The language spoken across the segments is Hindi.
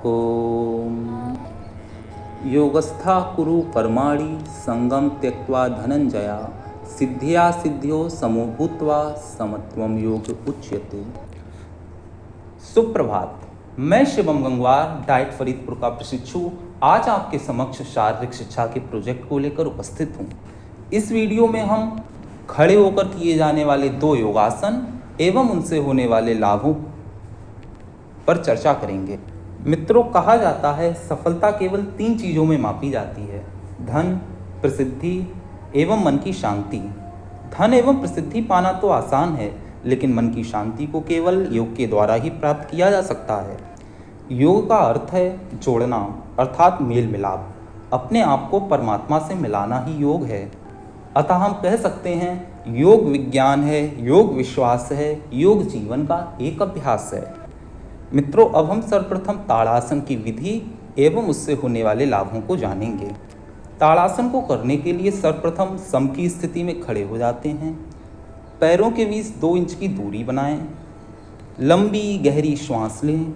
ओम योगस्था कुरु कर्माणि संगम त्यक्त्वा धनंजया सिद्धिया सिद्ध्यो समो भूत्वा समत्वम योग उच्यते। सुप्रभात, मैं शिवम गंगवार डाइट फरीदपुर का प्रशिक्षु आज आपके समक्ष शारीरिक शिक्षा के प्रोजेक्ट को लेकर उपस्थित हूँ। इस वीडियो में हम खड़े होकर किए जाने वाले 2 योगासन एवं उनसे होने वाले लाभों पर चर्चा करेंगे। मित्रों, कहा जाता है सफलता केवल 3 चीज़ों में मापी जाती है, धन, प्रसिद्धि एवं मन की शांति। धन एवं प्रसिद्धि पाना तो आसान है, लेकिन मन की शांति को केवल योग के द्वारा ही प्राप्त किया जा सकता है। योग का अर्थ है जोड़ना, अर्थात मेल मिलाप। अपने आप को परमात्मा से मिलाना ही योग है। अतः हम कह सकते हैं योग विज्ञान है, योग विश्वास है, योग जीवन का एक अभ्यास है। मित्रों, अब हम सर्वप्रथम ताड़ासन की विधि एवं उससे होने वाले लाभों को जानेंगे। ताड़ासन को करने के लिए सर्वप्रथम सम की स्थिति में खड़े हो जाते हैं। पैरों के बीच 2 इंच की दूरी बनाएं। लंबी गहरी श्वास लें।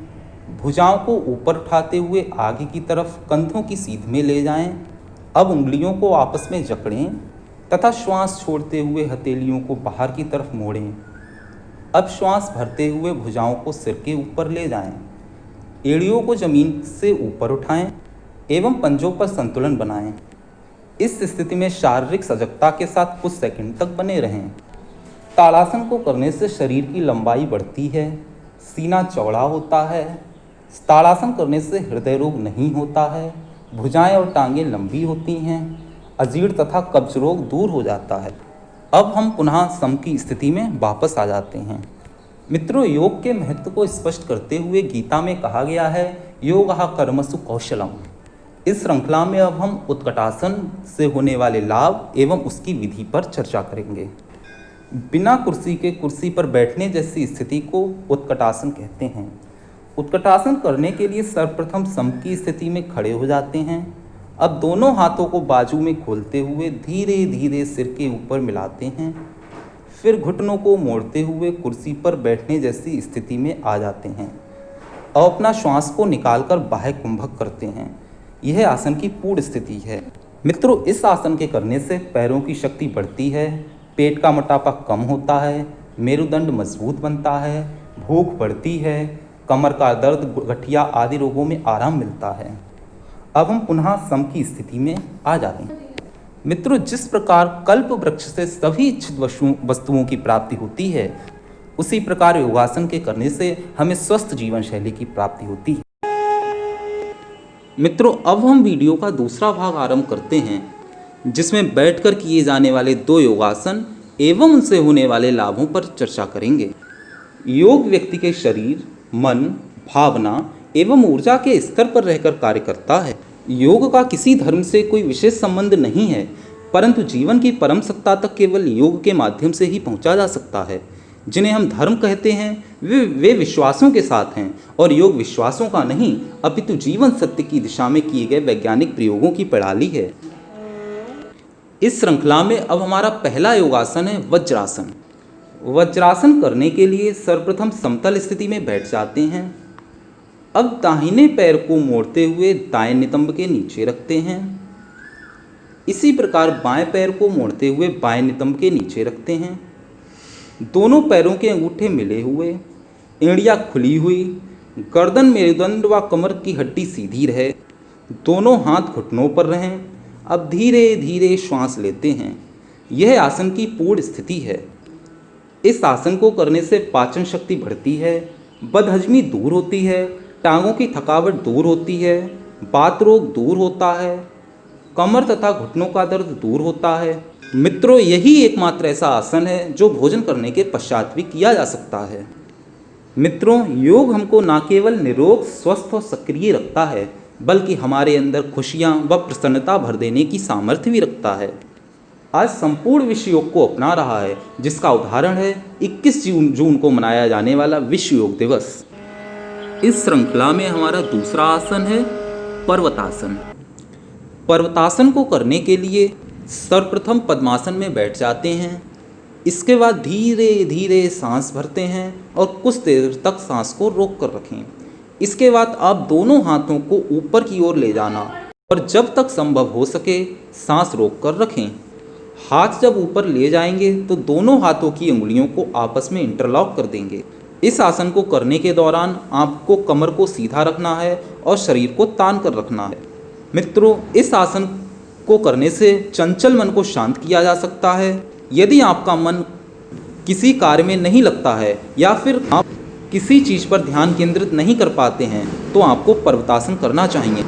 भुजाओं को ऊपर उठाते हुए आगे की तरफ कंधों की सीध में ले जाएं। अब उंगलियों को आपस में जकड़ें तथा श्वास छोड़ते हुए हथेलियों को बाहर की तरफ मोड़ें। अब श्वास भरते हुए भुजाओं को सिर के ऊपर ले जाएं। एड़ियों को जमीन से ऊपर उठाएं एवं पंजों पर संतुलन बनाएं। इस स्थिति में शारीरिक सजगता के साथ कुछ सेकंड तक बने रहें। ताड़ासन को करने से शरीर की लंबाई बढ़ती है, सीना चौड़ा होता है। ताड़ासन करने से हृदय रोग नहीं होता है, भुजाएं और टांगें लंबी होती हैं, अजीर्ण तथा कब्ज रोग दूर हो जाता है। अब हम पुनः सम की स्थिति में वापस आ जाते हैं। मित्रों, योग के महत्व को स्पष्ट करते हुए गीता में कहा गया है योगः कर्मसु कौशलम। इस श्रृंखला में अब हम उत्कटासन से होने वाले लाभ एवं उसकी विधि पर चर्चा करेंगे। बिना कुर्सी के कुर्सी पर बैठने जैसी स्थिति को उत्कटासन कहते हैं। उत्कटासन करने के लिए सर्वप्रथम सम की स्थिति में खड़े हो जाते हैं। अब दोनों हाथों को बाजू में खोलते हुए धीरे धीरे सिर के ऊपर मिलाते हैं। फिर घुटनों को मोड़ते हुए कुर्सी पर बैठने जैसी स्थिति में आ जाते हैं और अपना श्वास को निकालकर बाह्य कुंभक करते हैं। यह आसन की पूर्ण स्थिति है। मित्रों, इस आसन के करने से पैरों की शक्ति बढ़ती है, पेट का मोटापा कम होता है, मेरुदंड मजबूत बनता है, भूख बढ़ती है, कमर का दर्द, गठिया आदि रोगों में आराम मिलता है। अब हम पुनः सम की स्थिति में आ जाते हैं। मित्रों, जिस प्रकार कल्प वृक्ष से सभी इच्छित वस्तुओं की प्राप्ति होती है, उसी प्रकार योगासन के करने से हमें स्वस्थ जीवन शैली की प्राप्ति होती है। मित्रों, अब हम वीडियो का दूसरा भाग आरंभ करते हैं, जिसमें बैठकर किए जाने वाले 2 योगासन एवं उनसे होने वाले लाभों पर चर्चा करेंगे। योग व्यक्ति के शरीर, मन, भावना एवं ऊर्जा के स्तर पर रहकर कार्य करता है। योग का किसी धर्म से कोई विशेष संबंध नहीं है, परंतु जीवन की परम सत्ता तक केवल योग के माध्यम से ही पहुंचा जा सकता है। जिन्हें हम धर्म कहते हैं वे विश्वासों के साथ हैं, और योग विश्वासों का नहीं अपितु जीवन सत्य की दिशा में किए गए वैज्ञानिक प्रयोगों की प्रणाली है। इस श्रृंखला में अब हमारा पहला योगासन है वज्रासन। वज्रासन करने के लिए सर्वप्रथम समतल स्थिति में बैठ जाते हैं। अब दाहिने पैर को मोड़ते हुए दाएं नितंब के नीचे रखते हैं। इसी प्रकार बाएं पैर को मोड़ते हुए बाएं नितंब के नीचे रखते हैं। दोनों पैरों के अंगूठे मिले हुए, एड़ियां खुली हुई, गर्दन, मेरुदंड व कमर की हड्डी सीधी रहे, दोनों हाथ घुटनों पर रहें। अब धीरे धीरे श्वास लेते हैं। यह आसन की पूर्ण स्थिति है। इस आसन को करने से पाचन शक्ति बढ़ती है, बदहजमी दूर होती है, टांगों की थकावट दूर होती है, बात रोग दूर होता है, कमर तथा घुटनों का दर्द दूर होता है। मित्रों, यही एकमात्र ऐसा आसन है जो भोजन करने के पश्चात भी किया जा सकता है। मित्रों, योग हमको न केवल निरोग, स्वस्थ और सक्रिय रखता है, बल्कि हमारे अंदर खुशियाँ व प्रसन्नता भर देने की सामर्थ्य भी रखता है। आज संपूर्ण विश्व योग को अपना रहा है, जिसका उदाहरण है 21 जून को मनाया जाने वाला विश्व योग दिवस। इस श्रृंखला में हमारा दूसरा आसन है पर्वतासन। पर्वतासन को करने के लिए सर्वप्रथम पद्मासन में बैठ जाते हैं। इसके बाद धीरे धीरे सांस भरते हैं और कुछ देर तक सांस को रोक कर रखें। इसके बाद आप दोनों हाथों को ऊपर की ओर ले जाना और जब तक संभव हो सके सांस रोककर रखें। हाथ जब ऊपर ले जाएंगे तो दोनों हाथों की उंगलियों को आपस में इंटरलॉक कर देंगे। इस आसन को करने के दौरान आपको कमर को सीधा रखना है और शरीर को तान कर रखना है। मित्रों, इस आसन को करने से चंचल मन को शांत किया जा सकता है। यदि आपका मन किसी कार्य में नहीं लगता है या फिर आप किसी चीज़ पर ध्यान केंद्रित नहीं कर पाते हैं तो आपको पर्वतासन करना चाहिए।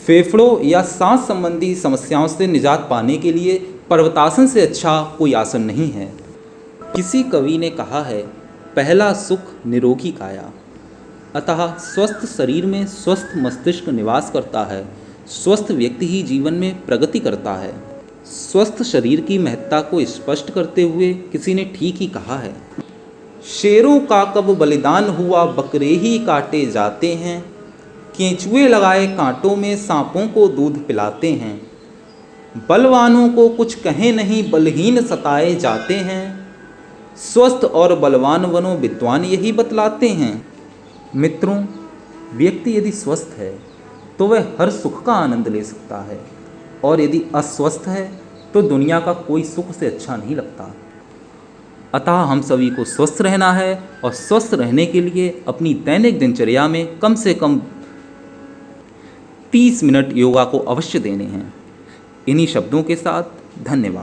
फेफड़ों या सांस संबंधी समस्याओं से निजात पाने के लिए पर्वतासन से अच्छा कोई आसन नहीं है। किसी कवि ने कहा है, पहला सुख निरोगी काया। अतः स्वस्थ शरीर में स्वस्थ मस्तिष्क निवास करता है। स्वस्थ व्यक्ति ही जीवन में प्रगति करता है। स्वस्थ शरीर की महत्ता को स्पष्ट करते हुए किसी ने ठीक ही कहा है, शेरों का कब बलिदान हुआ बकरे ही काटे जाते हैं, केंचुए लगाए कांटों में सांपों को दूध पिलाते हैं, बलवानों को कुछ कहे नहीं बलहीन सताए जाते हैं, स्वस्थ और बलवान बनो विद्वान यही बतलाते हैं। मित्रों, व्यक्ति यदि स्वस्थ है तो वह हर सुख का आनंद ले सकता है और यदि अस्वस्थ है तो दुनिया का कोई सुख से अच्छा नहीं लगता। अतः हम सभी को स्वस्थ रहना है और स्वस्थ रहने के लिए अपनी दैनिक दिनचर्या में कम से कम 30 मिनट योगा को अवश्य देने हैं। इन्हीं शब्दों के साथ धन्यवाद।